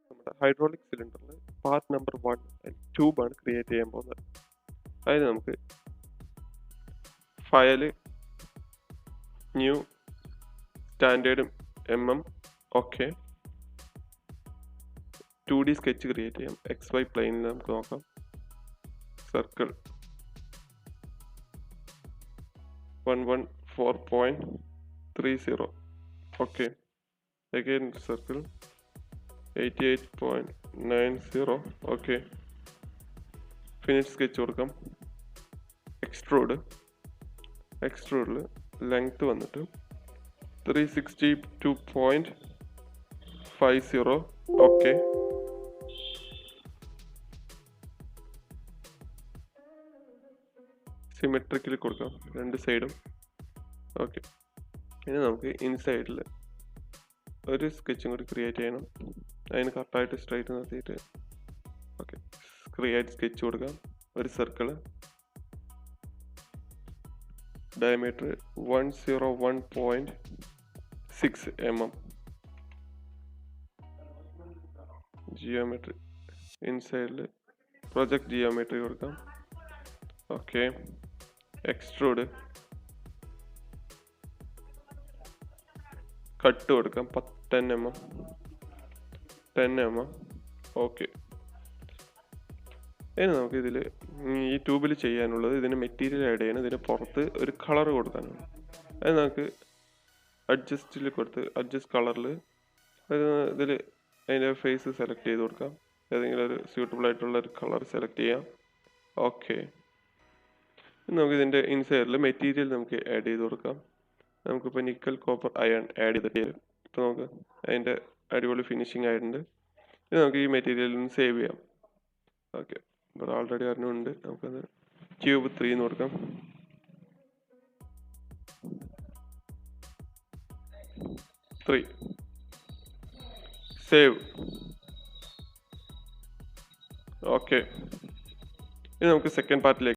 നമ്മുടെ ഹൈഡ്രോളിക് സിലിണ്ടറിൽ part number 1 ട്യൂബാണ് create ചെയ്യാൻ പോകുന്നത്. അതിന് നമുക്ക് file new standard okay 2D sketch create ചെയ്യാം. XY പ്ലെയിനിൽ നമുക്ക് നോക്കാം. Circle 114.30 okay. Again circle 88.90 okay. Finish sketch കൊടുക്കാം. എക്സ്ട്രൂഡിൽ ലെങ്ത് വന്നിട്ട് 362.50 ഓക്കെ. സിമെട്രിക്കൽ കൊടുക്കാം രണ്ട് സൈഡും ഓക്കെ. ഇനി നമുക്ക് ഇൻസൈഡിൽ ഒരു സ്കെച്ചും കൂടി ക്രിയേറ്റ് ചെയ്യണം. അതിന് കറക്റ്റായിട്ട് സ്ട്രൈറ്റ് നിർത്തിയിട്ട് ഓക്കെ ക്രിയേറ്റ് സ്കെച്ച് കൊടുക്കാം. ഒരു സർക്കിൾ ഡയമീറ്റർ 101.6 mm. ജിയോമെട്രി ഇൻസൈഡിൽ പ്രൊജക്ട് ജിയോമെട്രി കൊടുക്കാം ഓക്കെ. എക്സ്ട്രൂഡ് കട്ട് കൊടുക്കാം 10 mm ഓക്കെ. ഇനി നമുക്ക് ഇതിൽ ഈ ട്യൂബിൽ ചെയ്യാനുള്ളത് ഇതിന് മെറ്റീരിയൽ ആഡ് ചെയ്യണം. ഇതിന് പുറത്ത് ഒരു കളർ കൊടുക്കാനാണ്. അത് നമുക്ക് അഡ്ജസ്റ്റിൽ കൊടുത്ത് അഡ്ജസ്റ്റ് കളറിൽ ഇതിൽ അതിൻ്റെ ഫേസ് സെലക്ട് ചെയ്ത് കൊടുക്കാം. ഏതെങ്കിലും ഒരു സ്യൂട്ടബിൾ ആയിട്ടുള്ള ഒരു കളർ സെലക്ട് ചെയ്യാം ഓക്കെ. നമുക്ക് ഇതിൻ്റെ ഇൻസൈഡിൽ മെറ്റീരിയൽ നമുക്ക് ആഡ് ചെയ്ത് കൊടുക്കാം. നമുക്കിപ്പോൾ നിക്കൽ കോപ്പർ അയൺ ആഡ് ചെയ്തിട്ട് ഇപ്പോൾ നമുക്ക് അതിൻ്റെ അടിപൊളി ഫിനിഷിംഗ് ആയിട്ടുണ്ട്. ഇത് നമുക്ക് ഈ മെറ്റീരിയലിൽ നിന്ന് സേവ് ചെയ്യാം ഓക്കെ. ഇപ്പോൾ ആൾറെഡി അറിഞ്ഞുകൊണ്ട് നമുക്കത് ക്യൂബ് 3 എന്ന് കൊടുക്കാം. Save okay. ഇനി നമുക്ക് സെക്കൻഡ് പാർട്ടിലേക്ക്